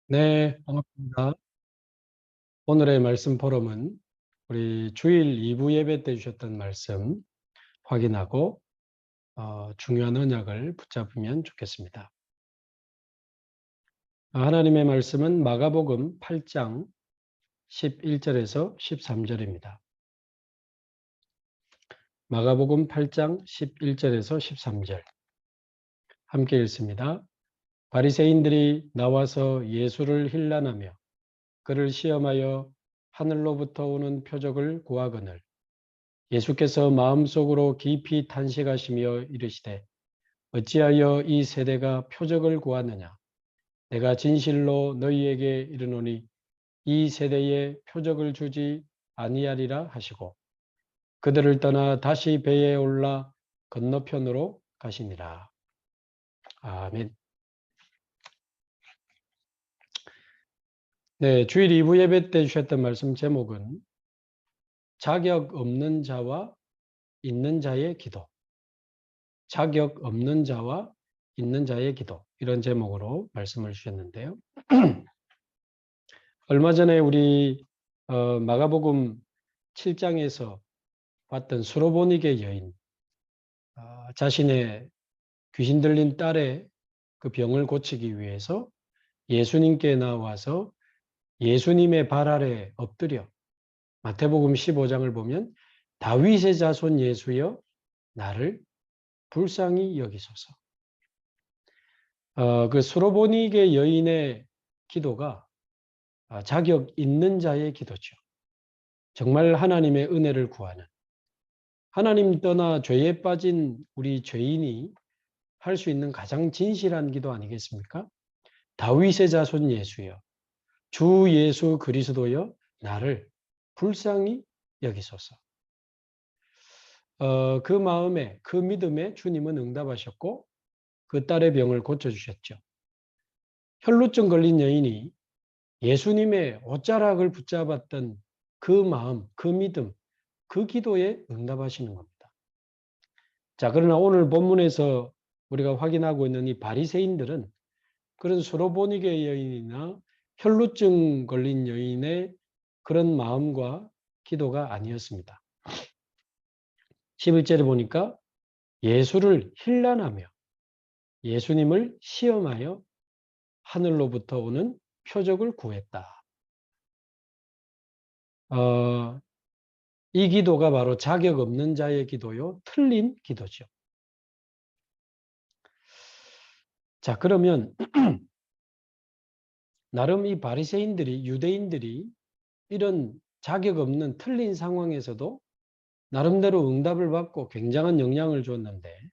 네, 반갑습니다. 오늘의 말씀 포럼은 우리 주일 2부 예배 때 주셨던 말씀 확인하고 중요한 언약을 붙잡으면 좋겠습니다. 하나님의 말씀은 마가복음 8장 11절에서 13절입니다. 마가복음 8장 11절에서 13절 함께 읽습니다. 바리새인들이 나와서 예수를 힐난하며 그를 시험하여 하늘로부터 오는 표적을 구하거늘 예수께서 마음속으로 깊이 탄식하시며 이르시되 어찌하여 이 세대가 표적을 구하느냐 내가 진실로 너희에게 이르노니 이 세대에 표적을 주지 아니하리라 하시고 그들을 떠나 다시 배에 올라 건너편으로 가시니라. 아멘. 네, 주일 2부 예배 때 주셨던 말씀 제목은 자격 없는 자와 있는 자의 기도. 자격 없는 자와 있는 자의 기도, 이런 제목으로 말씀을 주셨는데요. 얼마 전에 우리 마가복음 7장에서 봤던 수로보니게 여인, 자신의 귀신 들린 딸의 그 병을 고치기 위해서 예수님께 나와서 예수님의 발 아래 엎드려 마태복음 15장을 보면 다윗의 자손 예수여 나를 불쌍히 여기소서. 그 수로보니게 여인의 기도가 자격 있는 자의 기도죠. 정말 하나님의 은혜를 구하는, 하나님 떠나 죄에 빠진 우리 죄인이 할 수 있는 가장 진실한 기도 아니겠습니까? 다윗의 자손 예수여, 주 예수 그리스도여 나를 불쌍히 여기소서. 그 마음에, 그 믿음에 주님은 응답하셨고 그 딸의 병을 고쳐주셨죠. 혈루증 걸린 여인이 예수님의 옷자락을 붙잡았던 그 마음, 그 믿음, 그 기도에 응답하시는 겁니다. 자, 그러나 오늘 본문에서 우리가 확인하고 있는 이 바리새인들은 그런 수로보니게 여인이나 혈루증 걸린 여인의 그런 마음과 기도가 아니었습니다. 11절에 보니까 예수를 힐난하며 예수님을 시험하여 하늘로부터 오는 표적을 구했다. 이 기도가 바로 자격 없는 자의 기도요, 틀린 기도죠. 자, 그러면 나름 이 바리새인들이, 유대인들이 이런 자격 없는 틀린 상황에서도 나름대로 응답을 받고 굉장한 영향을 줬는데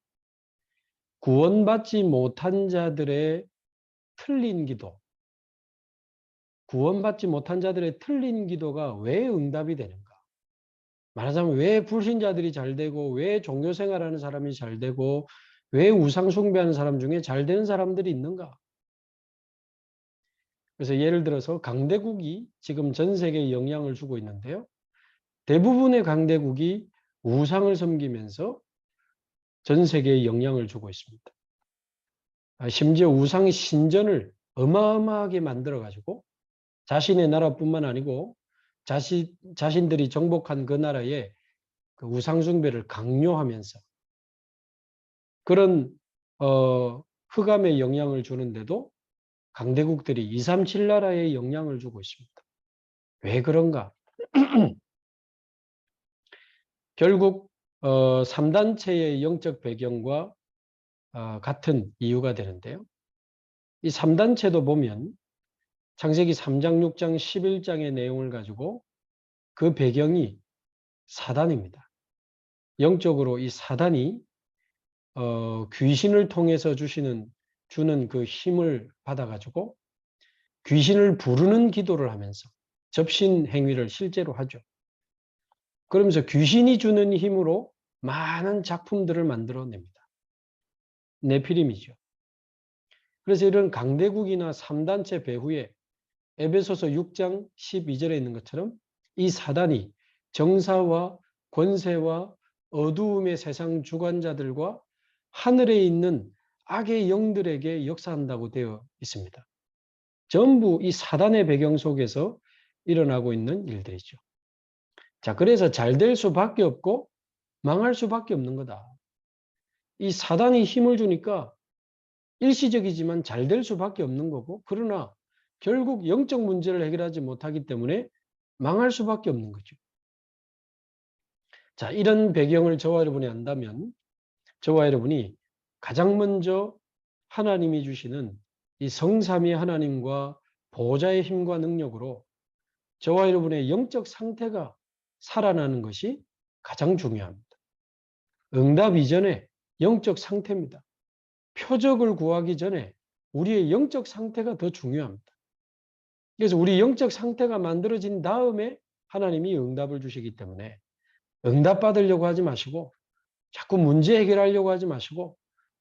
구원받지 못한 자들의 틀린 기도, 구원받지 못한 자들의 틀린 기도가 왜 응답이 되는가? 말하자면 왜 불신자들이 잘 되고 왜 종교생활하는 사람이 잘 되고 왜 우상 숭배하는 사람 중에 잘 되는 사람들이 있는가? 그래서 예를 들어서 강대국이 지금 전 세계에 영향을 주고 있는데요. 대부분의 강대국이 우상을 섬기면서 전 세계에 영향을 주고 있습니다. 심지어 우상 신전을 어마어마하게 만들어가지고 자신의 나라뿐만 아니고 자신들이 정복한 그 나라에 그 우상 숭배를 강요하면서 그런 흑암의 영향을 주는데도 강대국들이 237 나라에 영향을 주고 있습니다. 왜 그런가? 결국 3단체의 영적 배경과 같은 이유가 되는데요. 이 3단체도 보면 창세기 3장, 6장, 11장의 내용을 가지고 그 배경이 사단입니다. 영적으로 이 사단이 귀신을 통해서 주는 그 힘을 받아가지고 귀신을 부르는 기도를 하면서 접신 행위를 실제로 하죠. 그러면서 귀신이 주는 힘으로 많은 작품들을 만들어냅니다. 네피림이죠. 그래서 이런 강대국이나 3단체 배후에 에베소서 6장 12절에 있는 것처럼 이 사단이 정사와 권세와 어두움의 세상 주관자들과 하늘에 있는 악의 영들에게 역사한다고 되어 있습니다. 전부 이 사단의 배경 속에서 일어나고 있는 일들이죠. 자, 그래서 잘 될 수밖에 없고 망할 수밖에 없는 거다. 이 사단이 힘을 주니까 일시적이지만 잘 될 수밖에 없는 거고, 그러나 결국 영적 문제를 해결하지 못하기 때문에 망할 수밖에 없는 거죠. 자, 이런 배경을 저와 여러분이 안다면 저와 여러분이 가장 먼저 하나님이 주시는 이 성삼위 하나님과 보호자의 힘과 능력으로 저와 여러분의 영적 상태가 살아나는 것이 가장 중요합니다. 응답 이전에 영적 상태입니다. 표적을 구하기 전에 우리의 영적 상태가 더 중요합니다. 그래서 우리 영적 상태가 만들어진 다음에 하나님이 응답을 주시기 때문에 응답 받으려고 하지 마시고 자꾸 문제 해결하려고 하지 마시고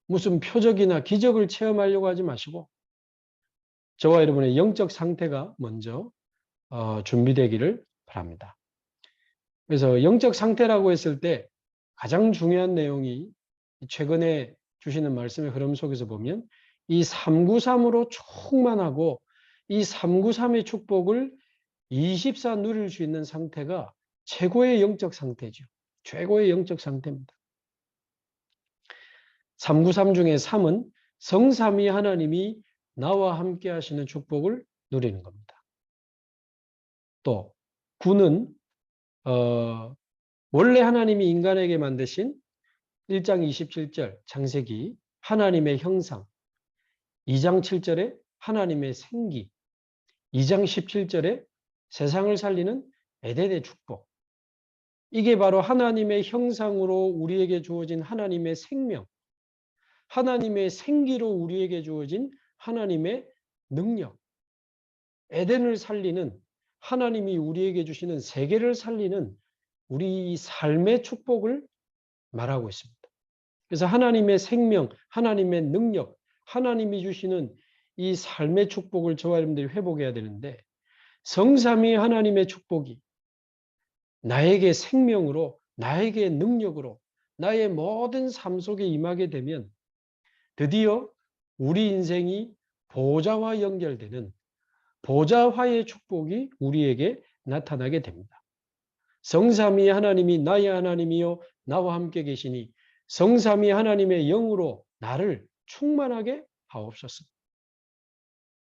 무슨 표적이나 기적을 체험하려고 하지 마시고 저와 여러분의 영적 상태가 먼저 준비되기를 바랍니다. 그래서 영적 상태라고 했을 때 가장 중요한 내용이 최근에 주시는 말씀의 흐름 속에서 보면 이 393으로 충만하고 이 393의 축복을 24 누릴 수 있는 상태가 최고의 영적 상태죠. 최고의 영적 상태입니다. 393 중에 3은 성삼위 하나님이 나와 함께 하시는 축복을 누리는 겁니다. 또 9는 원래 하나님이 인간에게 만드신 1장 27절 창세기 하나님의 형상, 2장 7절에 하나님의 생기, 2장 17절에 세상을 살리는 에덴의 축복. 이게 바로 하나님의 형상으로 우리에게 주어진 하나님의 생명, 하나님의 생기로 우리에게 주어진 하나님의 능력, 에덴을 살리는 하나님이 우리에게 주시는 세계를 살리는 우리 삶의 축복을 말하고 있습니다. 그래서 하나님의 생명, 하나님의 능력, 하나님이 주시는 이 삶의 축복을 저와 여러분들이 회복해야 되는데 성삼위 하나님의 축복이 나에게 생명으로, 나에게 능력으로, 나의 모든 삶 속에 임하게 되면 드디어 우리 인생이 보좌와 연결되는 보좌화의 축복이 우리에게 나타나게 됩니다. 성삼위 하나님이 나의 하나님이요 나와 함께 계시니 성삼위 하나님의 영으로 나를 충만하게 하옵소서.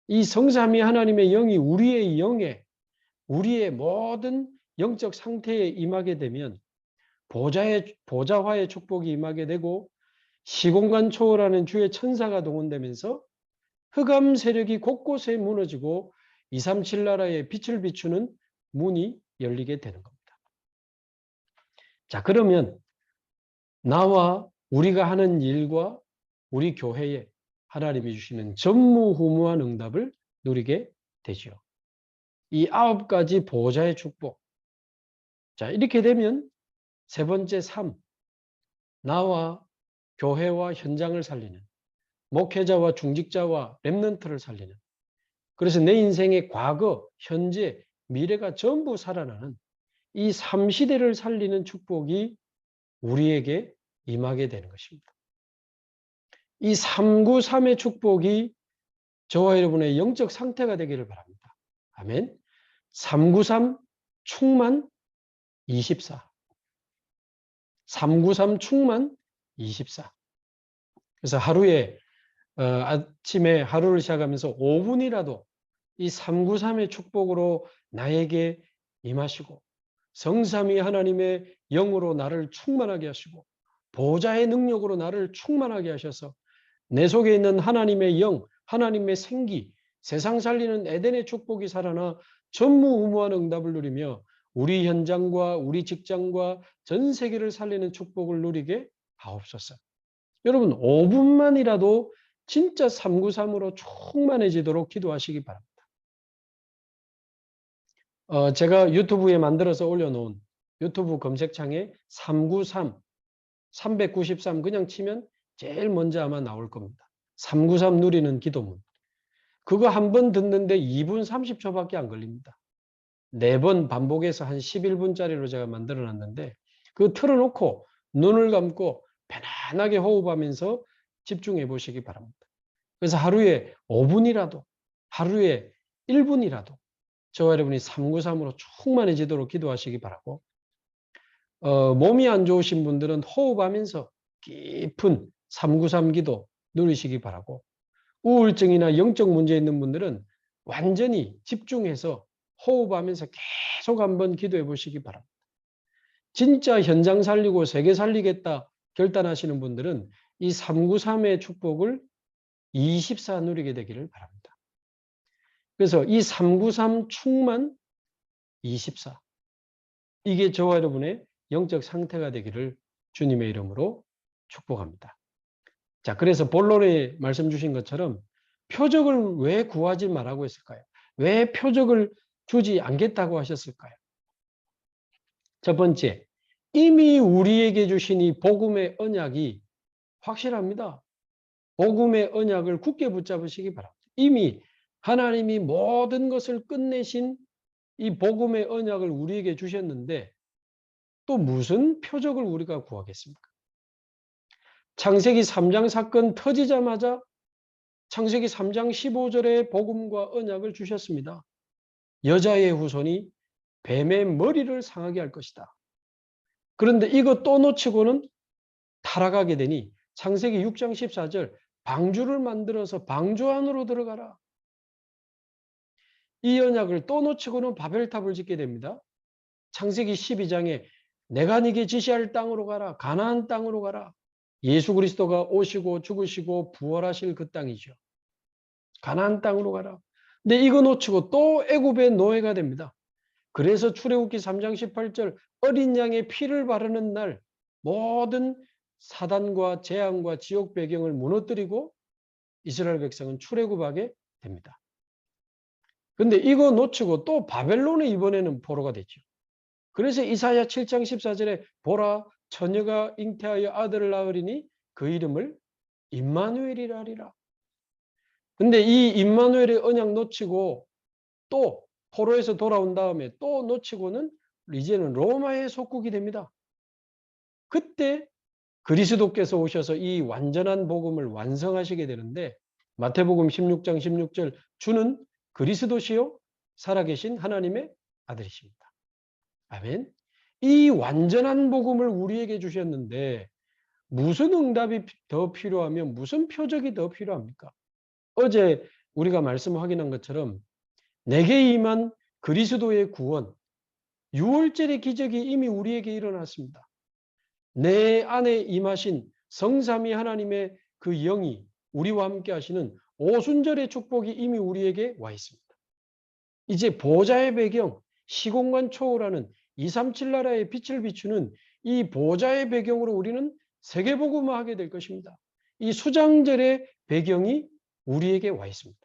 이 성삼위 하나님의 영이 우리의 영에 우리의 모든 영적 상태에 임하게 되면 보좌화의 축복이 임하게 되고 시공간 초월하는 주의 천사가 동원되면서 흑암 세력이 곳곳에 무너지고 237 나라의 빛을 비추는 문이 열리게 되는 겁니다. 자, 그러면 나와 우리가 하는 일과 우리 교회에 하나님이 주시는 전무후무한 응답을 누리게 되죠. 이 9가지 보호자의 축복. 자, 이렇게 되면 세 번째 3. 나와 교회와 현장을 살리는 목회자와 중직자와 렘넌트를 살리는 그래서 내 인생의 과거, 현재, 미래가 전부 살아나는 이 3시대를 살리는 축복이 우리에게 임하게 되는 것입니다. 이 393의 축복이 저와 여러분의 영적 상태가 되기를 바랍니다. 아멘. 393 충만 24. 393 충만 24. 그래서 하루에 아침에 하루를 시작하면서 5분이라도 이 393의 축복으로 나에게 임하시고 성삼위 하나님의 영으로 나를 충만하게 하시고 보좌의 능력으로 나를 충만하게 하셔서 내 속에 있는 하나님의 영, 하나님의 생기, 세상 살리는 에덴의 축복이 살아나 전무후무한 응답을 누리며 우리 현장과 우리 직장과 전 세계를 살리는 축복을 누리게 하옵소서. 여러분 5분만이라도 진짜 393으로 충만해지도록 기도하시기 바랍니다. 제가 유튜브에 만들어서 올려놓은 유튜브 검색창에 393, 393 그냥 치면 제일 먼저 아마 나올 겁니다. 393 누리는 기도문. 그거 한 번 듣는데 2분 30초밖에 안 걸립니다. 4번 반복해서 한 11분짜리로 제가 만들어 놨는데 그거 틀어놓고 눈을 감고 편안하게 호흡하면서 집중해 보시기 바랍니다. 그래서 하루에 5분이라도 하루에 1분이라도 저와 여러분이 393으로 충만해지도록 기도하시기 바라고, 몸이 안 좋으신 분들은 호흡하면서 깊은 393 기도 누리시기 바라고, 우울증이나 영적 문제 있는 분들은 완전히 집중해서 호흡하면서 계속 한번 기도해 보시기 바랍니다. 진짜 현장 살리고 세계 살리겠다 결단하시는 분들은 이 393의 축복을 24 누리게 되기를 바랍니다. 그래서 이 393 충만 24, 이게 저와 여러분의 영적 상태가 되기를 주님의 이름으로 축복합니다. 자, 그래서 본론에 말씀 주신 것처럼 표적을 왜 구하지 말라고 했을까요? 왜 표적을 주지 않겠다고 하셨을까요? 첫 번째, 이미 우리에게 주신 이 복음의 언약이 확실합니다. 복음의 언약을 굳게 붙잡으시기 바랍니다. 이미 하나님이 모든 것을 끝내신 이 복음의 언약을 우리에게 주셨는데 또 무슨 표적을 우리가 구하겠습니까? 창세기 3장 사건 터지자마자 창세기 3장 15절에 복음과 언약을 주셨습니다. 여자의 후손이 뱀의 머리를 상하게 할 것이다. 그런데 이거 또 놓치고는 타락하게 되니 창세기 6장 14절 방주를 만들어서 방주 안으로 들어가라. 이 언약을 또 놓치고는 바벨탑을 짓게 됩니다. 창세기 12장에 내가 네게 지시할 땅으로 가라. 가나안 땅으로 가라. 예수 그리스도가 오시고 죽으시고 부활하실 그 땅이죠. 가나안 땅으로 가라. 근데 이거 놓치고 또 애굽의 노예가 됩니다. 그래서 출애굽기 3장 18절 어린 양의 피를 바르는 날 모든 사단과 재앙과 지옥 배경을 무너뜨리고 이스라엘 백성은 출애굽하게 됩니다. 근데 이거 놓치고 또 바벨론에 이번에는 포로가 됐죠. 그래서 이사야 7장 14절에 보라 처녀가 잉태하여 아들을 낳으리니 그 이름을 임마누엘이라 하리라. 근데 이 임마누엘의 언약 놓치고 또 포로에서 돌아온 다음에 또 놓치고는 이제는 로마의 속국이 됩니다. 그때 그리스도께서 오셔서 이 완전한 복음을 완성하시게 되는데 마태복음 16장 16절 주는 그리스도시요 살아계신 하나님의 아들이십니다. 아멘. 이 완전한 복음을 우리에게 주셨는데 무슨 응답이 더 필요하면 무슨 표적이 더 필요합니까? 어제 우리가 말씀 확인한 것처럼 내게 임한 그리스도의 구원, 유월절의 기적이 이미 우리에게 일어났습니다. 내 안에 임하신 성삼위 하나님의 그 영이 우리와 함께 하시는 오순절의 축복이 이미 우리에게 와 있습니다. 이제 보좌의 배경, 시공간 초월하는 237 나라의 빛을 비추는 이 보좌의 배경으로 우리는 세계복음을 하게 될 것입니다. 이 수장절의 배경이 우리에게 와 있습니다.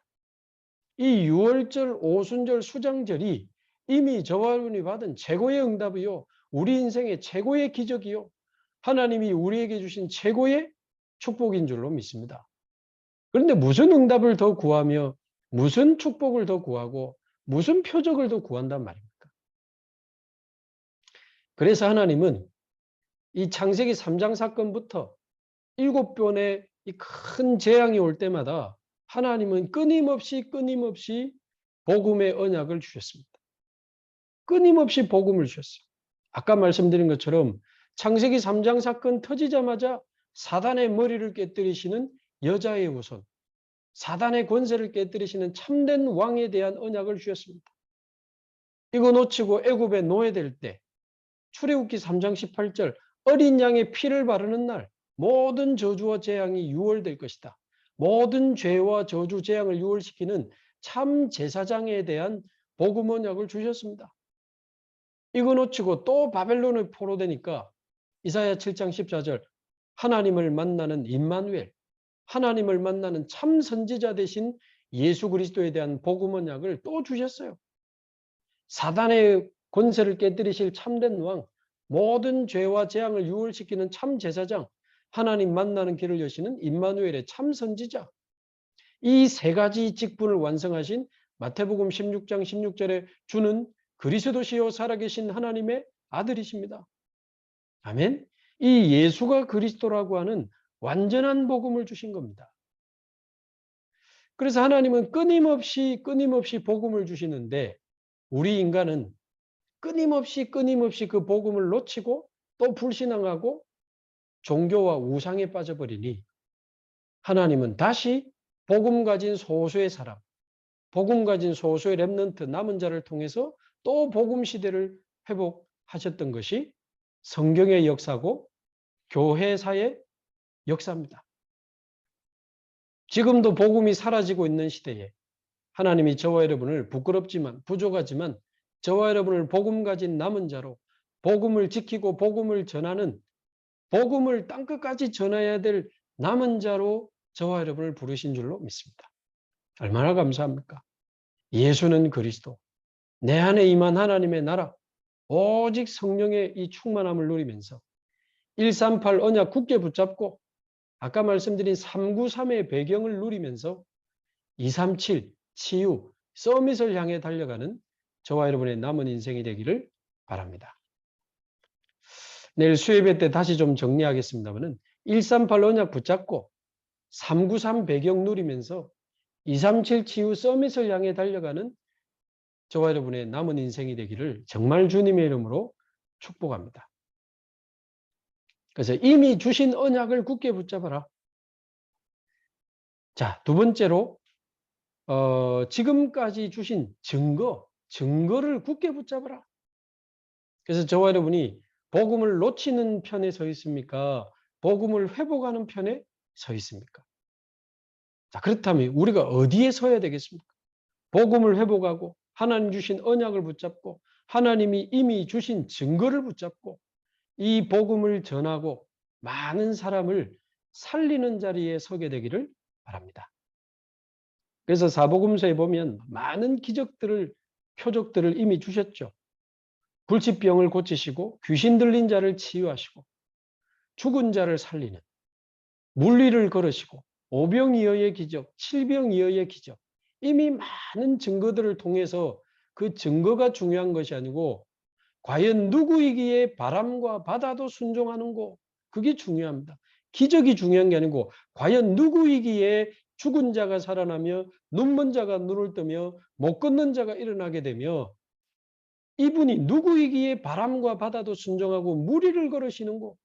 이 유월절, 오순절, 수장절이 이미 저와 여러분이 받은 최고의 응답이요. 우리 인생의 최고의 기적이요. 하나님이 우리에게 주신 최고의 축복인 줄로 믿습니다. 그런데 무슨 응답을 더 구하며 무슨 축복을 더 구하고 무슨 표적을 더 구한단 말입니까? 그래서 하나님은 이 창세기 3장 사건부터 7번의 이 큰 재앙이 올 때마다 하나님은 끊임없이 복음의 언약을 주셨습니다. 끊임없이 복음을 주셨어요. 아까 말씀드린 것처럼 창세기 3장 사건 터지자마자 사단의 머리를 깨뜨리시는 여자의 후손, 사단의 권세를 깨뜨리시는 참된 왕에 대한 언약을 주셨습니다. 이거 놓치고 애굽에 노예될 때 출애굽기 3장 18절 어린 양의 피를 바르는 날 모든 저주와 재앙이 유월될 것이다. 모든 죄와 저주 재앙을 유월시키는 참 제사장에 대한 복음 언약을 주셨습니다. 이거 놓치고 또 바벨론에 포로되니까 이사야 7장 14절 하나님을 만나는 임마누엘, 하나님을 만나는 참 선지자 되신 예수 그리스도에 대한 복음 언약을 또 주셨어요. 사단의 권세를 깨뜨리실 참된 왕, 모든 죄와 재앙을 유월시키는 참 제사장, 하나님 만나는 길을 여시는 임마누엘의 참 선지자. 이 세 가지 직분을 완성하신 마태복음 16장 16절에 주는 그리스도시요 살아계신 하나님의 아들이십니다. 아멘. 이 예수가 그리스도라고 하는 완전한 복음을 주신 겁니다. 그래서 하나님은 끊임없이 복음을 주시는데 우리 인간은 끊임없이 그 복음을 놓치고 또 불신앙하고 종교와 우상에 빠져버리니 하나님은 다시 복음 가진 소수의 사람, 복음 가진 소수의 렘넌트 남은 자를 통해서 또 복음 시대를 회복하셨던 것이 성경의 역사고 교회사의 역사입니다. 지금도 복음이 사라지고 있는 시대에 하나님이 저와 여러분을 부끄럽지만 부족하지만 저와 여러분을 복음 가진 남은 자로 복음을 지키고 복음을 전하는 복음을 땅끝까지 전해야 될 남은 자로 저와 여러분을 부르신 줄로 믿습니다. 얼마나 감사합니까? 예수는 그리스도, 내 안에 임한 하나님의 나라, 오직 성령의 이 충만함을 누리면서 138 언약 굳게 붙잡고 아까 말씀드린 393의 배경을 누리면서 237 치유, 서밋을 향해 달려가는 저와 여러분의 남은 인생이 되기를 바랍니다. 내일 수요예배 때 다시 좀 정리하겠습니다만 138 언약 붙잡고 393 배경 누리면서 237 치유 서밋을 향해 달려가는 저와 여러분의 남은 인생이 되기를 정말 주님의 이름으로 축복합니다. 그래서 이미 주신 언약을 굳게 붙잡아라. 자, 두 번째로 지금까지 주신 증거를 굳게 붙잡아라. 그래서 저와 여러분이 복음을 놓치는 편에 서 있습니까? 복음을 회복하는 편에 서 있습니까? 자, 그렇다면 우리가 어디에 서야 되겠습니까? 복음을 회복하고 하나님 주신 언약을 붙잡고 하나님이 이미 주신 증거를 붙잡고 이 복음을 전하고 많은 사람을 살리는 자리에 서게 되기를 바랍니다. 그래서 사복음서에 보면 많은 기적들을 표적들을 이미 주셨죠. 불치병을 고치시고 귀신 들린 자를 치유하시고 죽은 자를 살리는 물리를 걸으시고 오병이어의 기적, 칠병이어의 기적 이미 많은 증거들을 통해서 그 증거가 중요한 것이 아니고 과연 누구이기에 바람과 바다도 순종하는고 그게 중요합니다. 기적이 중요한 게 아니고 과연 누구이기에 죽은 자가 살아나며 눈먼 자가 눈을 뜨며 못 걷는 자가 일어나게 되며 이분이 누구이기에 바람과 바다도 순종하고 무리를 걸으시는고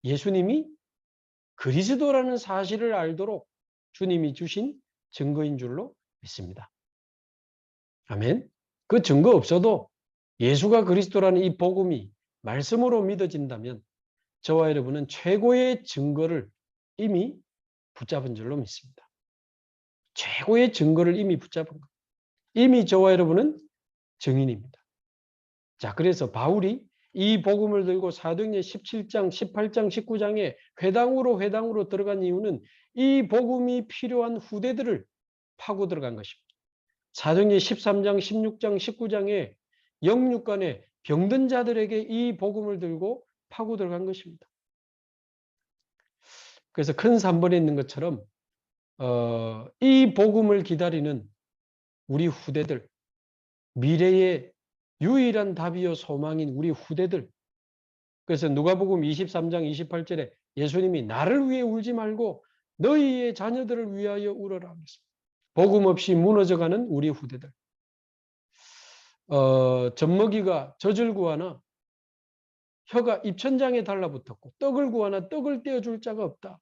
예수님이 그리스도라는 사실을 알도록 주님이 주신 증거인 줄로 믿습니다. 아멘. 그 증거 없어도 예수가 그리스도라는 이 복음이 말씀으로 믿어진다면 저와 여러분은 최고의 증거를 이미 붙잡은 줄로 믿습니다. 최고의 증거를 이미 붙잡은 것. 이미 저와 여러분은 증인입니다. 자, 그래서 바울이 이 복음을 들고 사도행전 17장, 18장, 19장에 회당으로 들어간 이유는 이 복음이 필요한 후대들을 파고 들어간 것입니다. 사도행전 13장, 16장, 19장에 영육간에 병든 자들에게 이 복음을 들고 파고 들어간 것입니다. 그래서 큰 산벌에 있는 것처럼 이 복음을 기다리는 우리 후대들, 미래의 유일한 답이요 소망인 우리 후대들. 그래서 누가복음 23장 28절에 예수님이 나를 위해 울지 말고 너희의 자녀들을 위하여 울어라 하셨습니다. 복음 없이 무너져가는 우리 후대들. 젖먹이가 젖을 구하나 혀가 입천장에 달라붙었고 떡을 구하나 떡을 떼어줄 자가 없다.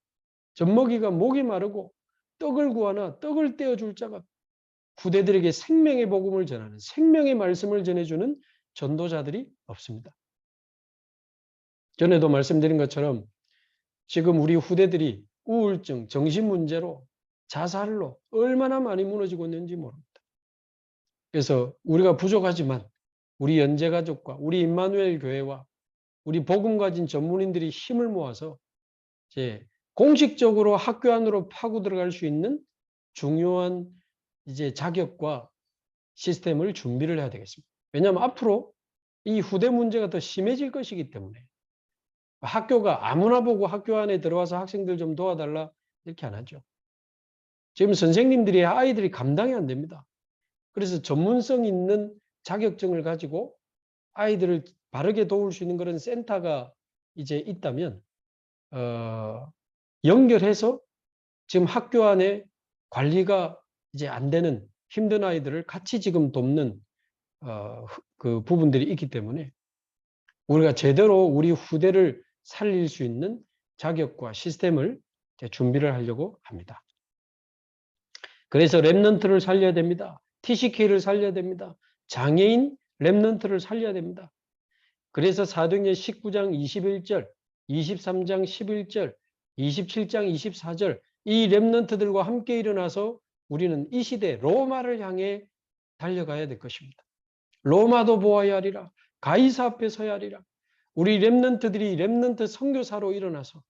젖먹이가 목이 마르고 떡을 구하나 떡을 떼어줄 자가 없다. 후대들에게 생명의 복음을 전하는 생명의 말씀을 전해주는 전도자들이 없습니다. 전에도 말씀드린 것처럼 지금 우리 후대들이 우울증, 정신문제로 자살로 얼마나 많이 무너지고 있는지 모릅니다. 그래서 우리가 부족하지만 우리 연제가족과 우리 임마누엘 교회와 우리 복음 가진 전문인들이 힘을 모아서 이제 공식적으로 학교 안으로 파고 들어갈 수 있는 중요한 이제 자격과 시스템을 준비를 해야 되겠습니다. 왜냐하면 앞으로 이 후대 문제가 더 심해질 것이기 때문에 학교가 아무나 보고 학교 안에 들어와서 학생들 좀 도와달라 이렇게 안 하죠. 지금 선생님들이 아이들이 감당이 안 됩니다. 그래서 전문성 있는 자격증을 가지고 아이들을 바르게 도울 수 있는 그런 센터가 이제 있다면 연결해서 지금 학교 안에 관리가 이제 안 되는 힘든 아이들을 같이 지금 돕는 그 부분들이 있기 때문에 우리가 제대로 우리 후대를 살릴 수 있는 자격과 시스템을 준비를 하려고 합니다. 그래서 랩넌트를 살려야 됩니다. TCK를 살려야 됩니다. 장애인 랩넌트를 살려야 됩니다. 그래서 사도행전 19장 21절, 23장 11절, 27장 24절 이 랩넌트들과 함께 일어나서 우리는 이 시대 로마를 향해 달려가야 될 것입니다. 로마도 보아야 하리라. 가이사 앞에 서야 하리라. 우리 랩넌트들이 랩넌트 선교사로 일어나서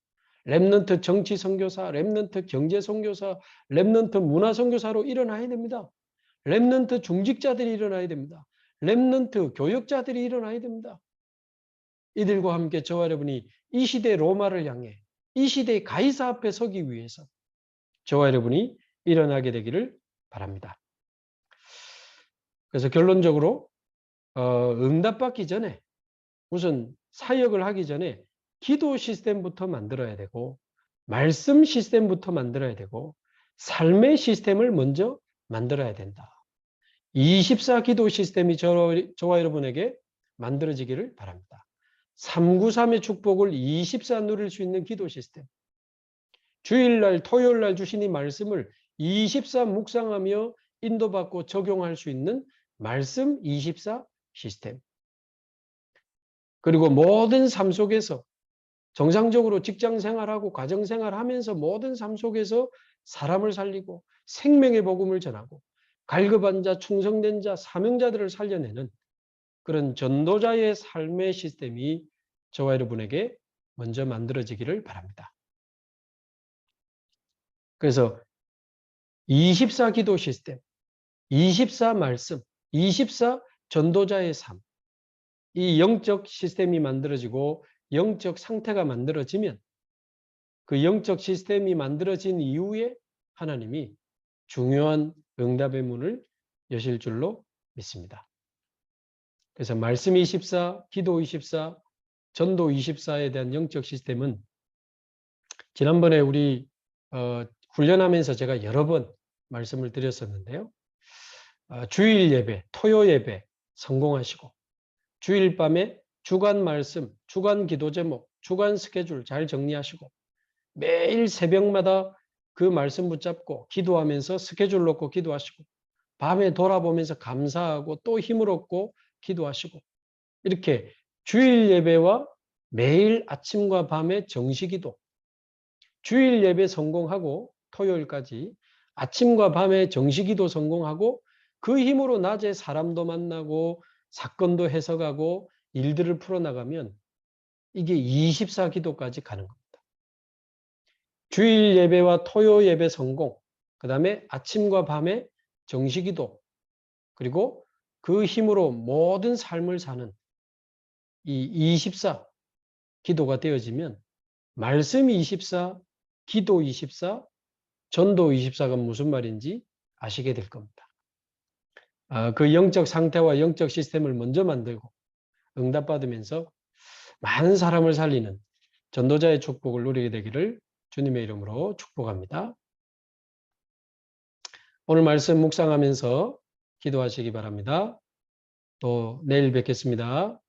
랩넌트 정치 선교사, 랩넌트 경제 선교사, 랩넌트 문화 선교사로 일어나야 됩니다. 랩넌트 중직자들이 일어나야 됩니다. 랩넌트 교역자들이 일어나야 됩니다. 이들과 함께 저와 여러분이 이 시대 로마를 향해 이 시대의 가이사 앞에 서기 위해서 저와 여러분이 일어나게 되기를 바랍니다. 그래서 결론적으로 응답받기 전에 우선 사역을 하기 전에 기도 시스템부터 만들어야 되고 말씀 시스템부터 만들어야 되고 삶의 시스템을 먼저 만들어야 된다. 24 기도 시스템이 저와 여러분에게 만들어지기를 바랍니다. 393의 축복을 24 누릴 수 있는 기도 시스템. 주일날 토요일날 주신 이 말씀을 24 묵상하며 인도받고 적용할 수 있는 말씀 24 시스템. 그리고 모든 삶 속에서 정상적으로 직장 생활하고 가정 생활하면서 모든 삶 속에서 사람을 살리고 생명의 복음을 전하고 갈급한 자, 충성된 자, 사명자들을 살려내는 그런 전도자의 삶의 시스템이 저와 여러분에게 먼저 만들어지기를 바랍니다. 그래서 24 기도 시스템, 24 말씀, 24 전도자의 삶, 이 영적 시스템이 만들어지고 영적 상태가 만들어지면 그 영적 시스템이 만들어진 이후에 하나님이 중요한 응답의 문을 여실 줄로 믿습니다. 그래서 말씀 24, 기도 24, 전도 24에 대한 영적 시스템은 지난번에 우리 훈련하면서 제가 여러 번 말씀을 드렸었는데요. 주일 예배, 토요 예배 성공하시고 주일 밤에 주간 말씀, 주간 기도 제목, 주간 스케줄 잘 정리하시고 매일 새벽마다 그 말씀 붙잡고 기도하면서 스케줄 놓고 기도하시고 밤에 돌아보면서 감사하고 또 힘을 얻고 기도하시고 이렇게 주일 예배와 매일 아침과 밤에 정시기도 주일 예배 성공하고 토요일까지 아침과 밤에 정시기도 성공하고 그 힘으로 낮에 사람도 만나고 사건도 해석하고 일들을 풀어나가면 이게 24 기도까지 가는 겁니다. 주일 예배와 토요 예배 성공, 그 다음에 아침과 밤에 정시기도, 그리고 그 힘으로 모든 삶을 사는 이 24 기도가 되어지면 말씀 24, 기도 24, 전도 24가 무슨 말인지 아시게 될 겁니다. 그 영적 상태와 영적 시스템을 먼저 만들고 응답받으면서 많은 사람을 살리는 전도자의 축복을 누리게 되기를 주님의 이름으로 축복합니다. 오늘 말씀 묵상하면서 기도하시기 바랍니다. 또 내일 뵙겠습니다.